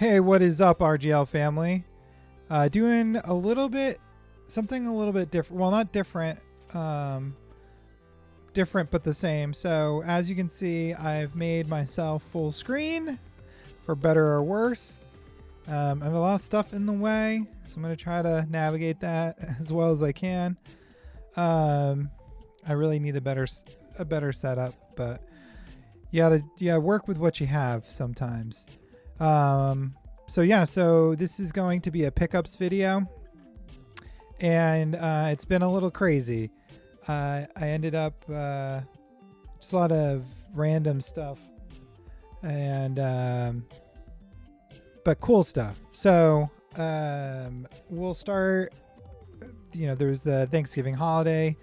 Hey, what is up, RGL family? Doing something a little bit different. Well, not different, different but the same. So as you can see, I've made myself full screen, for better or worse. I have a lot of stuff in the way, so I'm going to try to navigate that as well as I can. I really need a better setup, but you gotta work with what you have sometimes. So this is going to be a pickups video, and it's been a little crazy. I ended up just a lot of random stuff, and but cool stuff. So we'll start. There's the Thanksgiving holiday,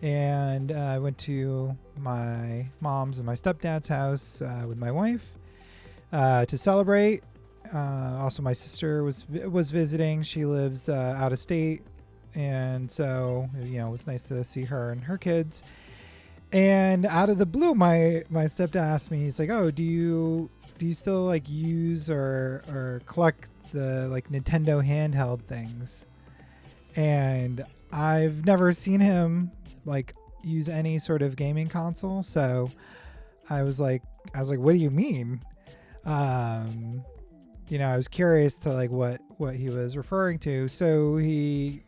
and I went to my mom's and my stepdad's house with my wife to celebrate. Also, my sister was visiting. She lives out of state, and so it was nice to see her and her kids. And out of the blue, my stepdad asked me, he's like, "Oh, do you still like use or collect the like Nintendo handheld things?" And I've never seen him like use any sort of gaming console, so I was like, "What do you mean?" I was curious to like what he was referring to. So he,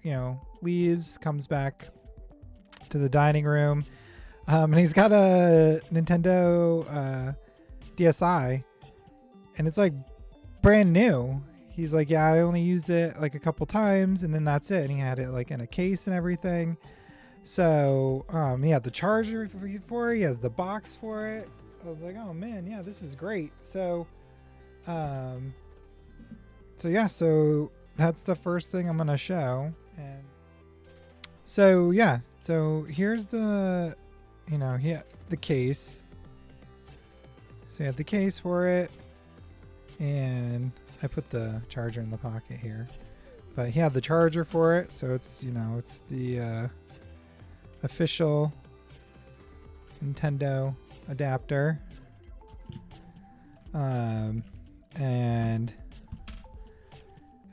leaves, comes back to the dining room, and he's got a Nintendo DSi, and it's like brand new. He's like, "Yeah, I only used it like a couple times, and then that's it." And he had it like in a case and everything. So he had the charger for it. He has the box for it. I was like, "Oh man, yeah, this is great." So that's the first thing I'm gonna show. And so here's the the case. So you had the case for it, and I put the charger in the pocket here, but he had the charger for it. So it's it's the official Nintendo adapter,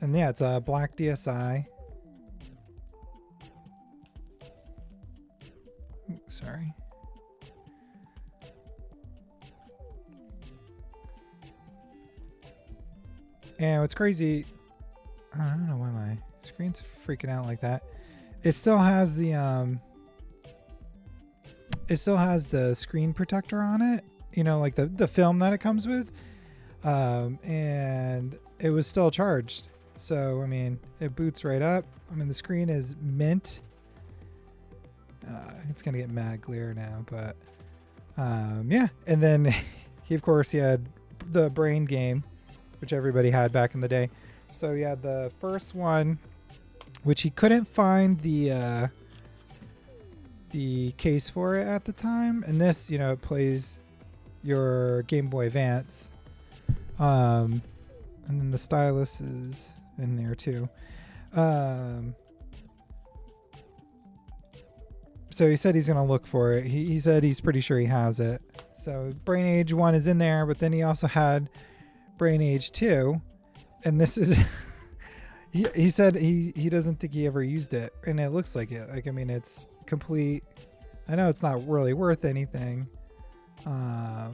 and yeah, it's a black DSi. Ooh, sorry. And what's crazy, I don't know why my screen's freaking out like that. It still has the screen protector on it, like the film that it comes with, and it was still charged. So I mean, it boots right up. I mean, the screen is mint. It's gonna get mad glare now, but yeah. And then he had the brain game, which everybody had back in the day. So he had the first one, which he couldn't find the case for it at the time. And this, it plays your Game Boy Advance. And then the stylus is in there too. So he said he's going to look for it. He said he's pretty sure he has it. So Brain Age 1 is in there, but then he also had Brain Age 2. And this is... he said he doesn't think he ever used it. And it looks like it. Like, I mean, it's complete... I know it's not really worth anything. Oh,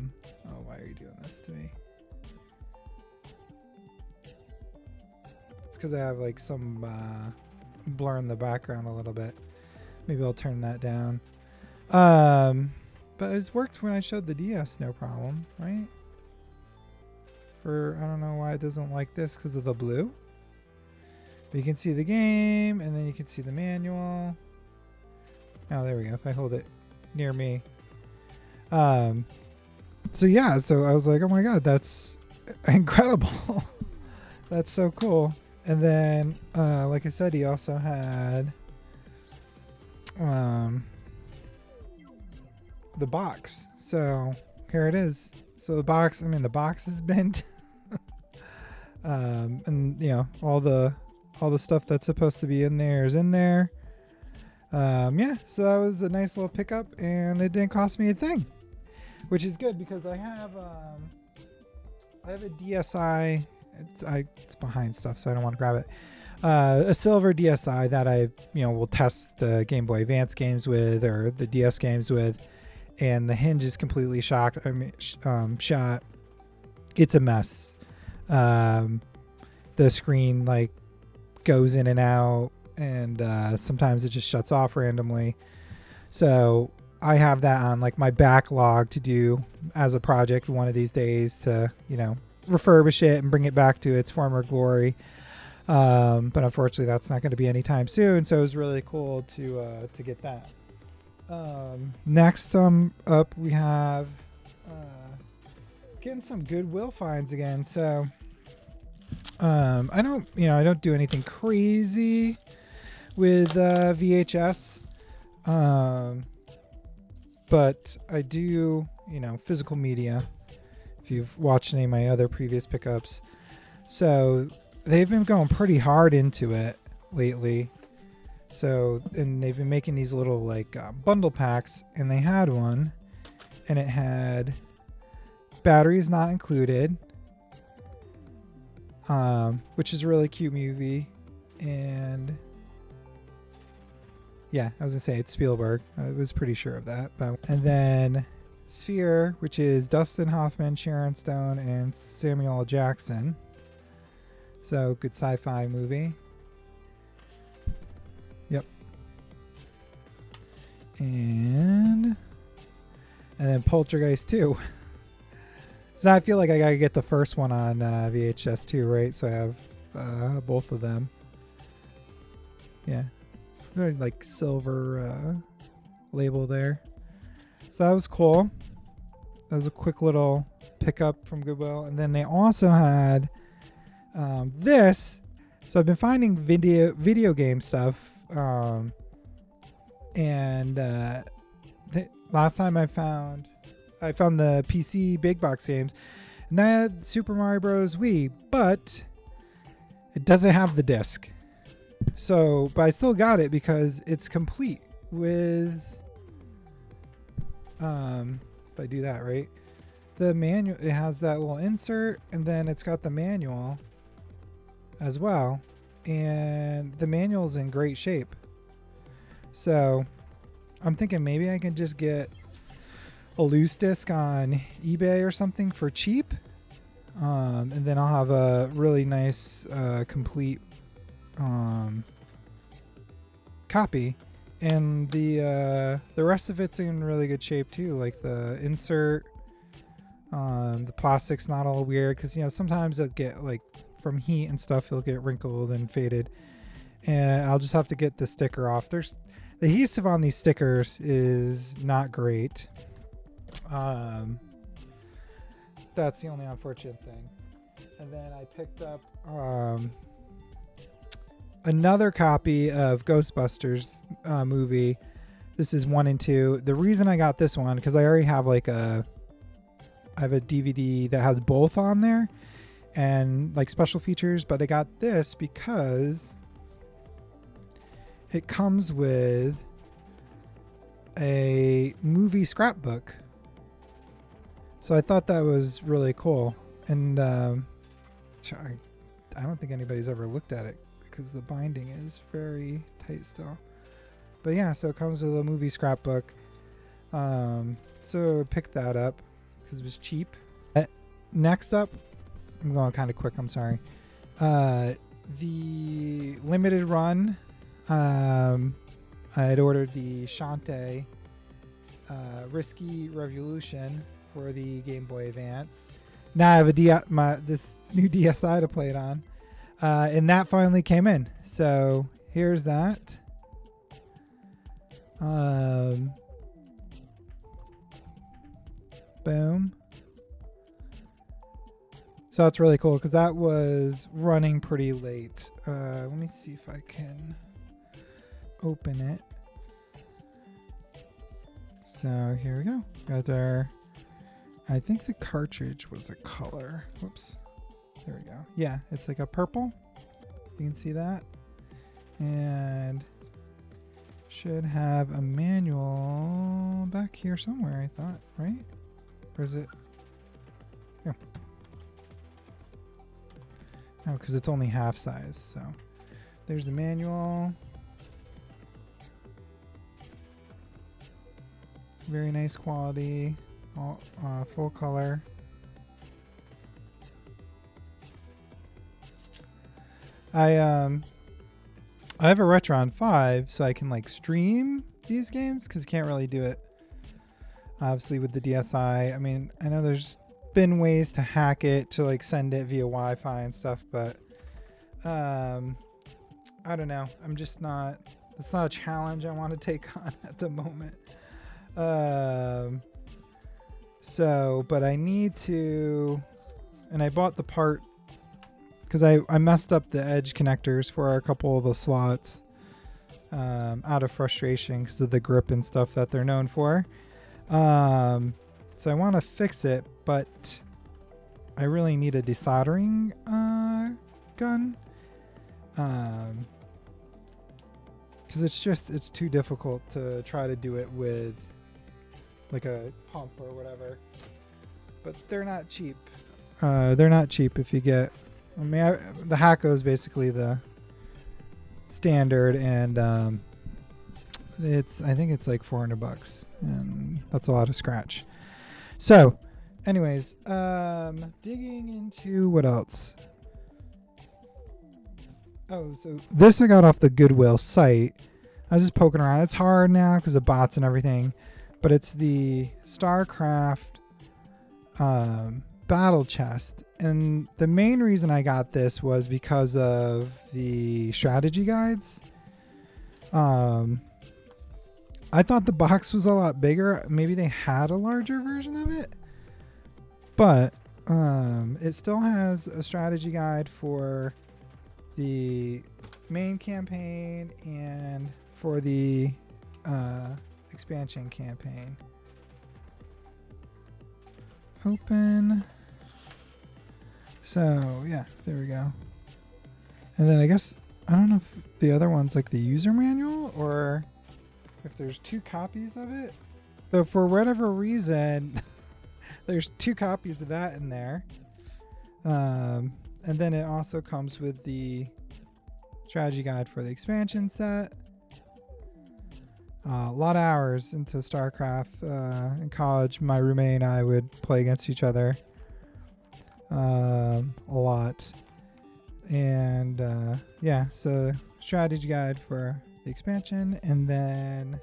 why are you doing this to me? It's because I have like some blur in the background a little bit. Maybe I'll turn that down. But it's worked when I showed the DS, no problem, right? I don't know why it doesn't like this, because of the blue. But you can see the game, and then you can see the manual. Oh, there we go. If I hold it near me. So I was like, oh my god, that's incredible. That's so cool. And then, like I said, he also had the box. So here it is. So the box is bent. And all the stuff that's supposed to be in there is in there. So that was a nice little pickup, and it didn't cost me a thing, which is good because I have a DSi It's behind stuff, so I don't want to grab it. A silver DSi that I will test the Game Boy Advance games with, or the DS games with, and the hinge is completely shot. It's a mess. The screen like goes in and out, and sometimes it just shuts off randomly. So I have that on like my backlog to do as a project one of these days to refurbish it and bring it back to its former glory. But unfortunately that's not going to be anytime soon, so it was really cool to get that. Next up we have getting some Goodwill finds again. So I don't do anything crazy with VHS, but I do physical media, if you've watched any of my other previous pickups. So they've been going pretty hard into it lately. So, and they've been making these little like bundle packs, and they had one, and it had batteries not included, which is a really cute movie. And yeah, I was gonna say it's Spielberg. I was pretty sure of that. And then Sphere, which is Dustin Hoffman, Sharon Stone, and Samuel L. Jackson. So good sci-fi movie. Yep. And then Poltergeist 2. So I feel like I gotta get the first one on VHS too, right? So I have both of them. Yeah, like silver label there. So that was cool. That was a quick little pickup from Goodwill. And then they also had this. So I've been finding video game stuff. Last time I found the PC big box games, and that had Super Mario Bros. Wii, but it doesn't have the disc. So, but I still got it because it's complete with, if I do that right, the manual. It has that little insert, and then it's got the manual as well, and the manual's in great shape. So I'm thinking maybe I can just get a loose disc on eBay or something for cheap, and then I'll have a really nice complete copy, and the rest of it's in really good shape too, like the insert. The plastic's not all weird, because sometimes it'll get, like, from heat and stuff, it'll get wrinkled and faded, and I'll just have to get the sticker off. The adhesive on these stickers is not great. That's the only unfortunate thing. And then I picked up another copy of Ghostbusters movie. This is 1 and 2. The reason I got this one, because I already have I have a DVD that has both on there and like special features, but I got this because it comes with a movie scrapbook. So I thought that was really cool. And I don't think anybody's ever looked at it because the binding is very tight still. But yeah, so it comes with a movie scrapbook. So I picked that up because it was cheap. Next up, I'm going kind of quick, I'm sorry. The limited run, I had ordered the Shantae Risky Revolution for the Game Boy Advance. Now I have this new DSi to play it on, and that finally came in. So here's that. Boom. So that's really cool because that was running pretty late. Let me see if I can open it. So here we go. Got our, I think the cartridge was a color. Whoops. There we go. Yeah, it's like a purple. You can see that. And should have a manual back here somewhere, I thought, right? Or is it? Yeah. because it's only half size. So there's the manual. Very nice quality, all, full color. I have a Retron 5, so I can like stream these games because you can't really do it obviously with the DSi. I mean, I know there's been ways to hack it to like send it via Wi-Fi and stuff, but I don't know. I'm just not. That's not a challenge I want to take on at the moment. So, but I need to, and I bought the part because I messed up the edge connectors for a couple of the slots out of frustration because of the grip and stuff that they're known for. So I want to fix it, but I really need a desoldering gun because it's too difficult to try to do it with like a pump or whatever. But they're not cheap. They're not cheap if you get. I mean, the Hakko is basically the standard, and I think it's like $400, and that's a lot of scratch. So, anyways, digging into what else? Oh, so this I got off the Goodwill site. I was just poking around. It's hard now because of bots and everything, but it's the StarCraft battle chest, and the main reason I got this was because of the strategy guides. I thought the box was a lot bigger. Maybe they had a larger version of it, but it still has a strategy guide for the main campaign and for the expansion campaign. Open. So yeah, there we go. And then I guess I don't know if the other one's like the user manual or if there's 2 copies of it. So for whatever reason, there's 2 copies of that in there. And then it also comes with the strategy guide for the expansion set. A lot of hours into StarCraft. In college, my roommate and I would play against each other a lot. And yeah, so strategy guide for the expansion. And then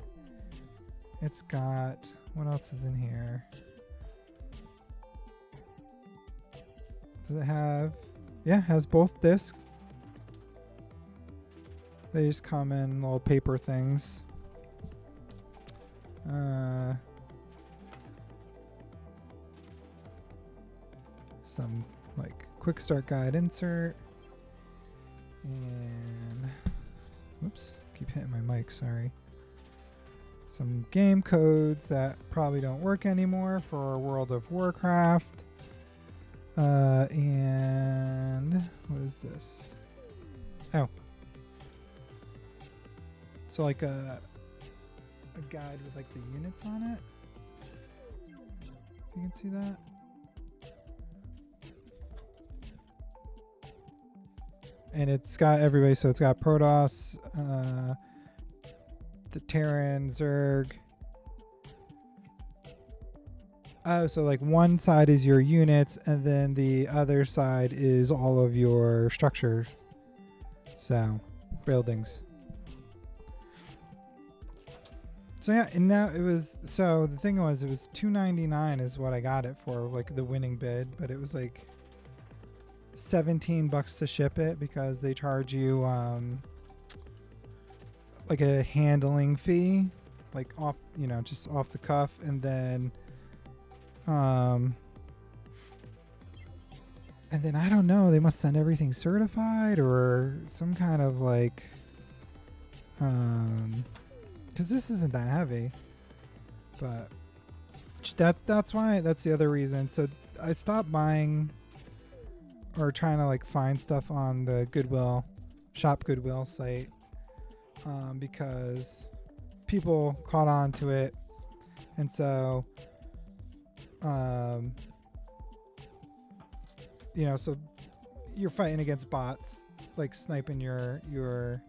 it's got, what else is in here? Does it have, yeah, it has both discs. They just come in little paper things. Some like quick start guide insert, and whoops, keep hitting my mic, sorry. Some game codes that probably don't work anymore for World of Warcraft. And what is this? Oh, so like a guide with like the units on it. You can see that. And it's got everybody, so it's got Protoss, the Terran, Zerg. Oh, so like one side is your units, and then the other side is all of your structures. So, buildings. So yeah, and now it was, so the thing was, it was $2.99 is what I got it for, like the winning bid, but it was like $17 to ship it because they charge you like a handling fee, like off, you know, just off the cuff, and then I don't know, they must send everything certified or some kind of like because this isn't that heavy, but that's why, that's the other reason. So I stopped buying or trying to like find stuff on the Goodwill Shop Goodwill site because people caught on to it, and so you know, so you're fighting against bots, like sniping your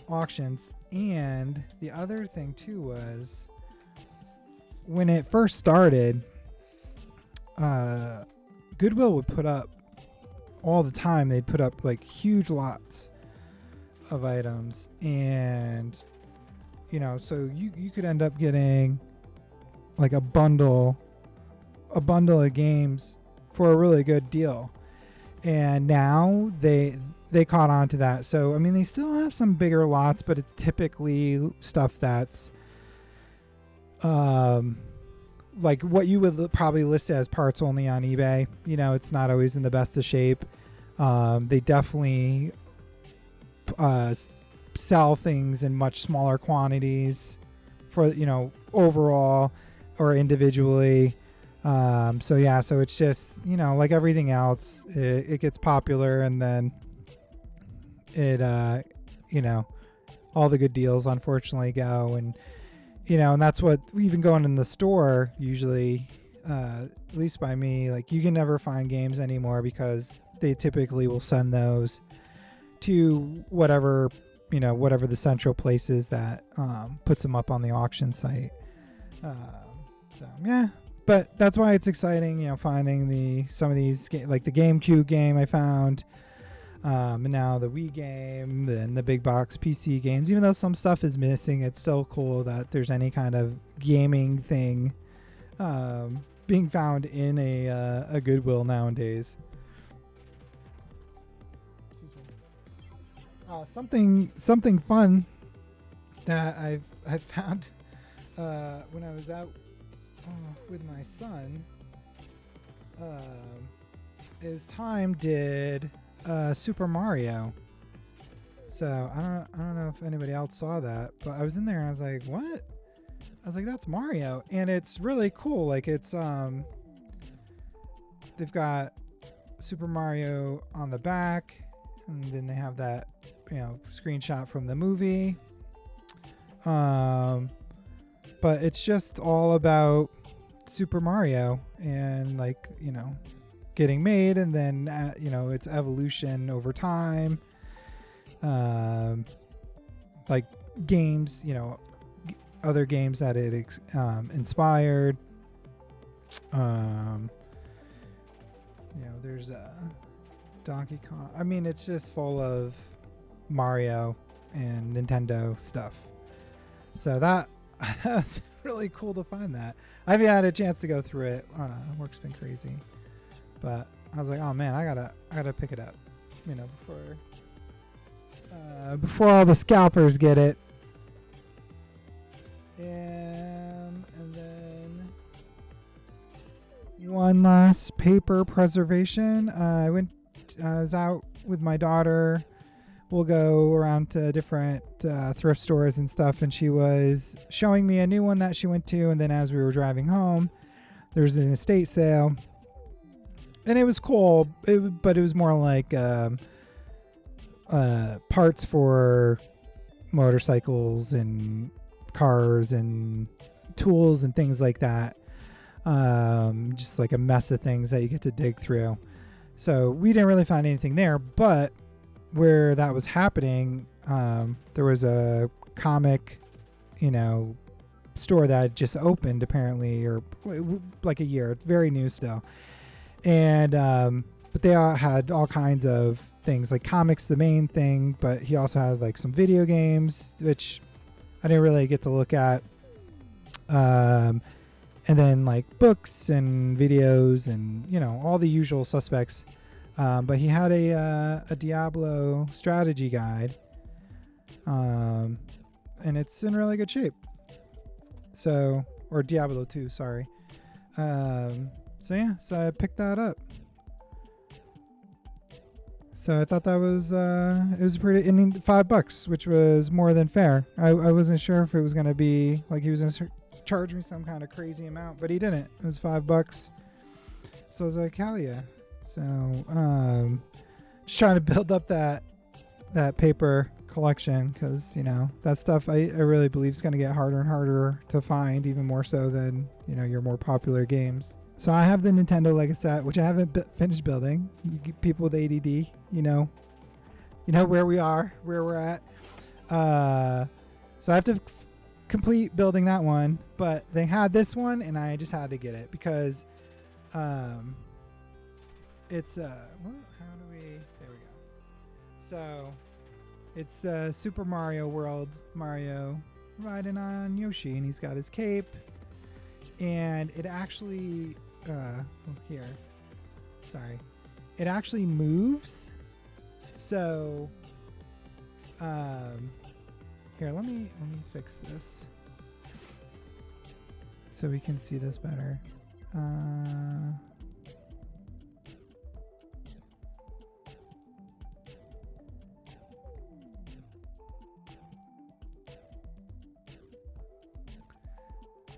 auctions. And the other thing too was when it first started, Goodwill would put up all the time. They'd put up like huge lots of items, and so you could end up getting like a bundle of games for a really good deal. And now they caught on to that. So I mean, they still have some bigger lots, but it's typically stuff that's like what you would probably list as parts only on eBay. It's not always in the best of shape. They definitely sell things in much smaller quantities for overall or individually. So it's just like everything else, it gets popular, and then it all the good deals unfortunately go, and and that's what even going in the store usually, at least by me, like you can never find games anymore because they typically will send those to whatever the central place is that puts them up on the auction site. But that's why it's exciting, finding some of these like the GameCube game I found, and now the Wii game and the big box PC games. Even though some stuff is missing, it's still cool that there's any kind of gaming thing being found in a Goodwill nowadays. Something fun that I found when I was out with my son is Time did Super Mario. So I don't know if anybody else saw that, but I was in there and I was like, what? I was like, that's Mario, and it's really cool. Like it's they've got Super Mario on the back, and then they have that screenshot from the movie. But it's just all about Super Mario and like getting made, and then its evolution over time, like games, other games that it inspired. There's Donkey Kong. I mean, it's just full of Mario and Nintendo stuff. So that's really cool to find that. I haven't had a chance to go through it. Work's been crazy, but I was like, oh man, I gotta pick it up, before all the scalpers get it. And then one last paper preservation. I was out with my daughter. We'll go around to different thrift stores and stuff, and she was showing me a new one that she went to, and then as we were driving home, there's an estate sale, and it was cool, but it was more like parts for motorcycles and cars and tools and things like that, just like a mess of things that you get to dig through. So we didn't really find anything there, but where that was happening, there was a comic, store that had just opened apparently, or like a year, very new still. And but they all had all kinds of things, like comics, the main thing, but he also had like some video games, which I didn't really get to look at. And then like books and videos and all the usual suspects. But he had a Diablo strategy guide, and it's in really good shape. So, or Diablo 2, sorry. So I picked that up. So I thought that was it was pretty. I mean, $5, which was more than fair. I wasn't sure if it was gonna be like he was gonna charge me some kind of crazy amount, but he didn't. It was $5. So I was like, hell yeah. So just trying to build up that paper collection, because that stuff I really believe is going to get harder and harder to find, even more so than your more popular games. So I have the Nintendo Lego set, which I haven't finished building. People with ADD, you know where we are, where we're at. So I have to complete building that one, but they had this one, and I just had to get it because it's how do we? There we go. So it's Super Mario World. Mario riding on Yoshi, and he's got his cape, and it actually it actually moves. So here, let me fix this so we can see this better.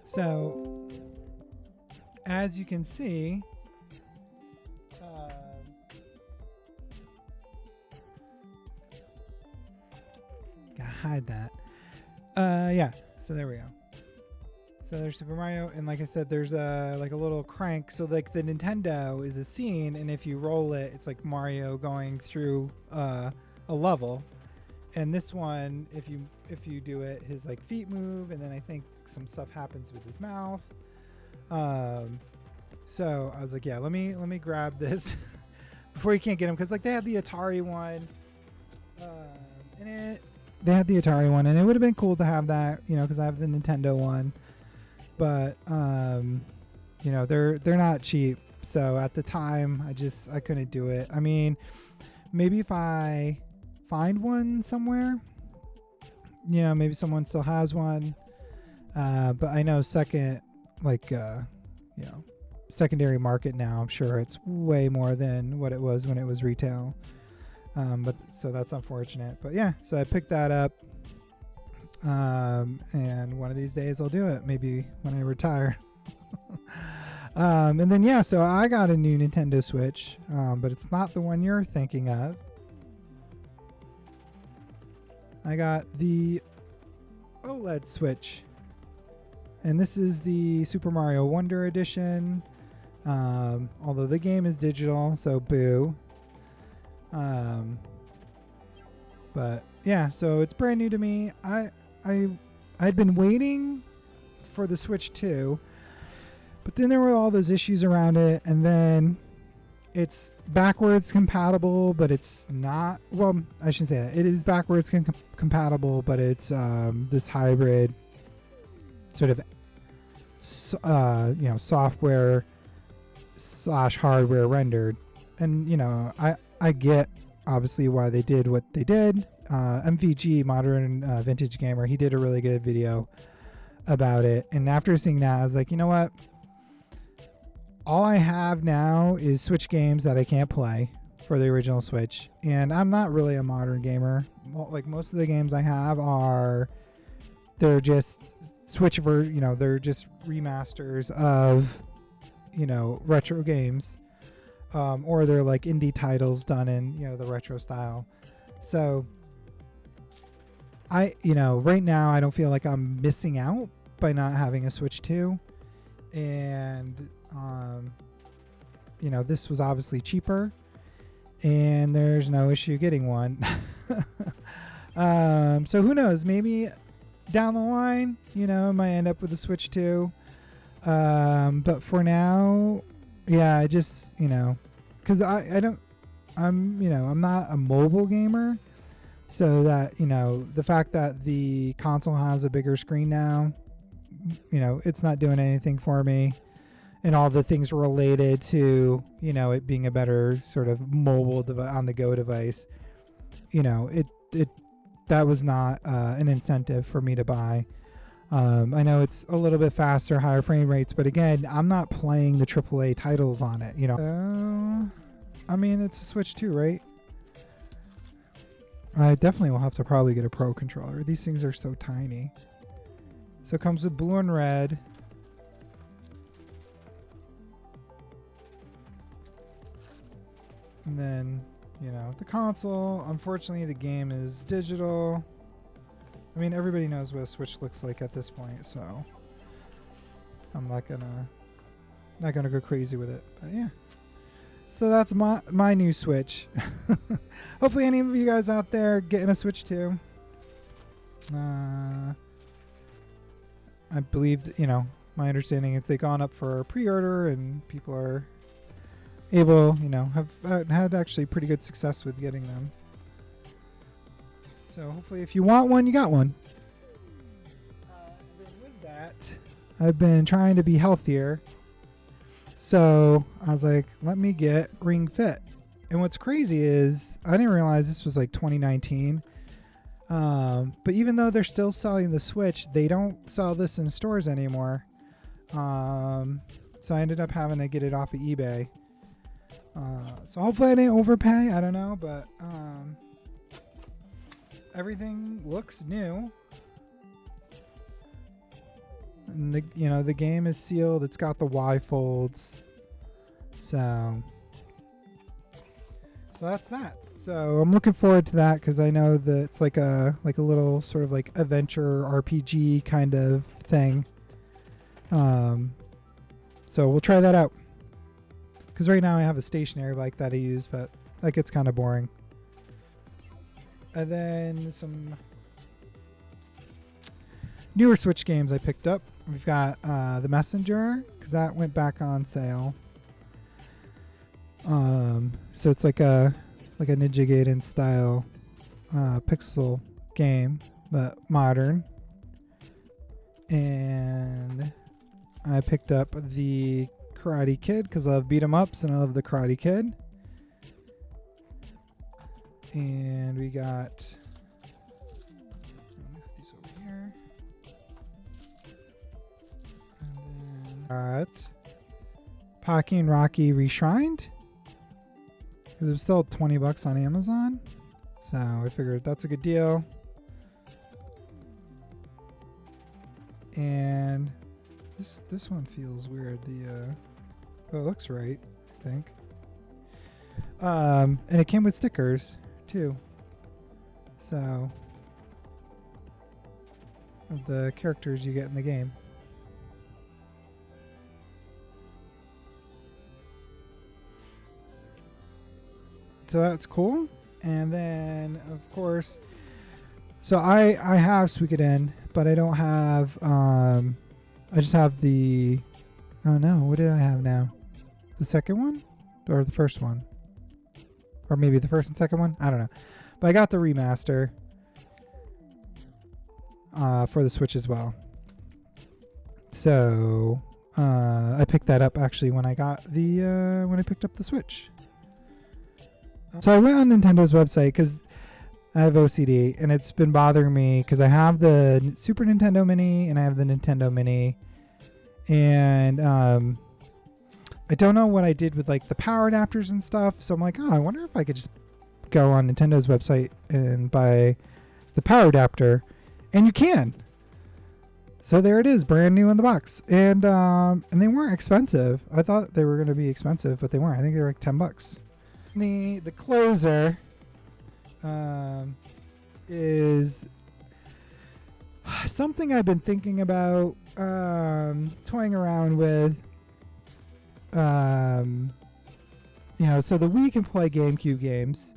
So as you can see, gotta hide that. Yeah, so there we go. So there's Super Mario, and like I said, there's like a little crank. So like the Nintendo is a scene, and if you roll it, it's like Mario going through a level. And this one, if you do it, his like feet move, and then I think some stuff happens with his mouth. So I was like, yeah, let me grab this before you can't get him, because like they had the Atari one, and they had the Atari one, and it would have been cool to have that, you know, because I have the Nintendo one. But you know, they're not cheap. So at the time, I couldn't do it. I mean, maybe if I find one somewhere, you know, maybe someone still has one. But I know secondary market now, I'm sure it's way more than what it was when it was retail. But so that's unfortunate. But yeah, so I picked that up. And one of these days I'll do it, maybe when I retire. And then yeah, so I got a new Nintendo Switch, but it's not the one you're thinking of. I got the OLED Switch, and this is the Super Mario Wonder Edition. Although the game is digital, so boo. But yeah, so it's brand new to me. I'd been waiting for the Switch 2, but then there were all those issues around it, and then it's backwards compatible, but it's not. Well, I shouldn't say that. It is backwards compatible, but it's this hybrid sort of software / hardware rendered. And you know, I get obviously why they did what they did. MVG, Modern Vintage Gamer, he did a really good video about it, and after seeing that I was like, you know what, all I have now is Switch games that I can't play for the original Switch, and I'm not really a modern gamer. Like most of the games I have they're just Switch they're just remasters of, you know, retro games, or they're like indie titles done in, you know, the retro style. So right now I don't feel like I'm missing out by not having a Switch 2. And, you know, this was obviously cheaper, and there's no issue getting one. So who knows, maybe down the line, you know, I might end up with a Switch 2. But for now, yeah, I just, you know, cause I'm not a mobile gamer. So that, you know, the fact that the console has a bigger screen now, you know, it's not doing anything for me. And all the things related to, you know, it being a better sort of mobile on the go device, you know, that was not an incentive for me to buy. I know it's a little bit faster, higher frame rates, but again, I'm not playing the AAA titles on it, you know. So, I mean, it's a Switch 2, right? I definitely will have to probably get a Pro controller. These things are so tiny. So it comes with blue and red. And then, you know, the console. Unfortunately, the game is digital. I mean, everybody knows what a Switch looks like at this point, so I'm not gonna not gonna go crazy with it. But yeah. So that's my new Switch. Hopefully any of you guys out there getting a Switch too. I believe that, my understanding is they've gone up for pre-order and people are able, have had actually pretty good success with getting them. So hopefully if you want one, you got one. Then with that, I've been trying to be healthier. So I was like, let me get Ring Fit. And what's crazy is I didn't realize this was like 2019. But even though they're still selling the Switch, they don't sell this in stores anymore. So I ended up having to get it off of eBay. So hopefully I didn't overpay. I don't know, but everything looks new. And the game is sealed. It's got the Y folds. So that's that. So I'm looking forward to that because I know that it's like a little sort of like adventure RPG kind of thing. So we'll try that out. Because right now I have a stationary bike that I use, but that gets kind of boring. And then some newer Switch games I picked up. We've got The Messenger, because that went back on sale. So it's like a Ninja Gaiden style pixel game, but modern. And I picked up the Karate Kid because I love beat 'em ups and I love the Karate Kid. And we got these over here. And then got Pocky and Rocky Reshrined because it was still $20 on Amazon. So I figured that's a good deal. And this one feels weird. It looks right, I think. And it came with stickers too. So of the characters you get in the game. So that's cool. And then of course, so I have Suikoden, but I don't have I just have the, oh no, what did I have now? The second one or the first one? Or maybe the first and second one? I don't know. But I got the remaster for the Switch as well. So I picked that up actually when I got when I picked up the Switch. So I went on Nintendo's website because I have OCD and it's been bothering me because I have the Super Nintendo Mini and I have the Nintendo Mini, and I don't know what I did with like the power adapters and stuff. So I'm like, oh, I wonder if I could just go on Nintendo's website and buy the power adapter, and you can. So there it is, brand new in the box, and they weren't expensive. I thought they were going to be expensive, but they weren't. I think they were like $10. The closer is something I've been thinking about, toying around with. So the Wii can play GameCube games,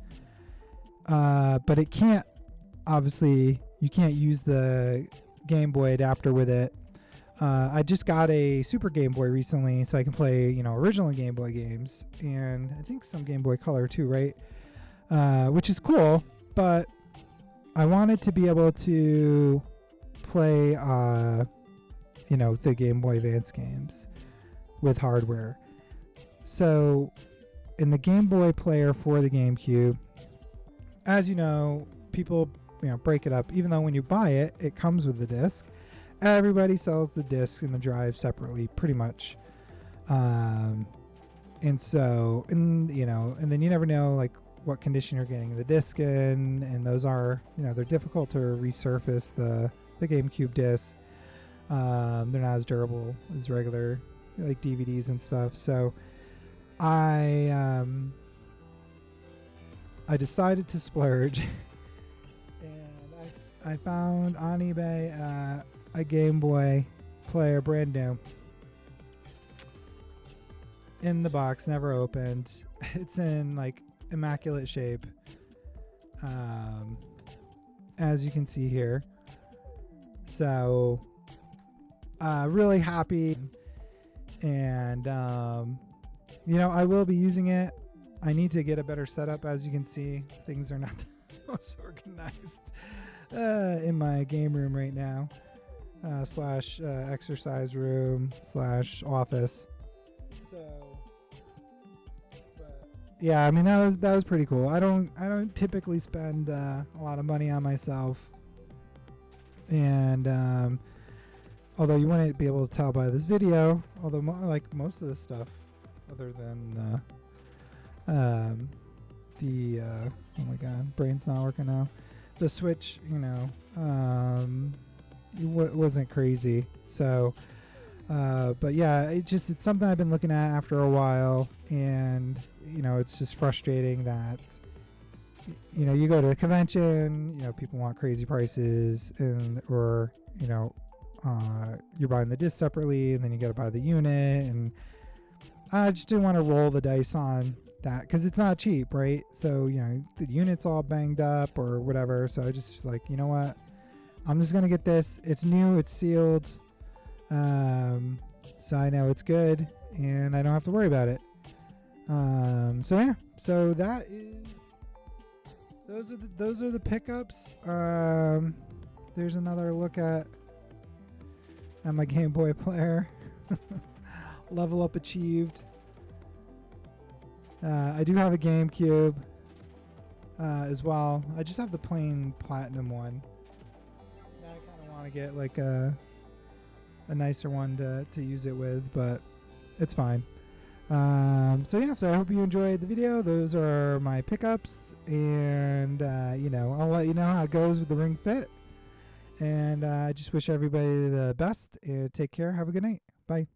but it can't. Obviously, you can't use the Game Boy adapter with it. I just got a Super Game Boy recently, so I can play, original Game Boy games, and I think some Game Boy Color too, right? Which is cool, but I wanted to be able to play, the Game Boy Advance games with hardware. So, in the Game Boy player for the GameCube, as you know, people, break it up. Even though when you buy it, it comes with the disc. Everybody sells the disc and the drive separately, pretty much. And then you never know like what condition you're getting the disc in, and those are, they're difficult to resurface the GameCube disc. They're not as durable as regular like DVDs and stuff. So I decided to splurge, and I found on eBay a Game Boy player, brand new. in the box, never opened. It's in like immaculate shape, as you can see here. So really happy, and you know, I will be using it. I need to get a better setup. As you can see, things are not the most organized in my game room right now, slash exercise room slash office. So, but yeah, I mean, that was pretty cool. I don't typically spend a lot of money on myself, and although you wouldn't be able to tell by this video, although like most of this stuff, other than oh my god, brain's not working now. The Switch, you know, wasn't crazy. So, but yeah, it's something I've been looking at after a while, and you know, it's just frustrating that, you know, you go to a convention, you know, people want crazy prices, or you know, you're buying the disc separately, and then you got to buy the unit, and I just didn't want to roll the dice on that because it's not cheap, right? So, you know, the unit's all banged up or whatever. So I just like, you know what? I'm just going to get this. It's new. It's sealed. So I know it's good and I don't have to worry about it. So yeah, so that is, those are the pickups. There's another look at my Game Boy player. Level up achieved. I do have a GameCube as well. I just have the plain platinum one. I kind of want to get like a nicer one to use it with, but it's fine. So yeah, so I hope you enjoyed the video. Those are my pickups, and you know, I'll let you know how it goes with the Ring Fit. And I just wish everybody the best, and take care. Have a good night. Bye.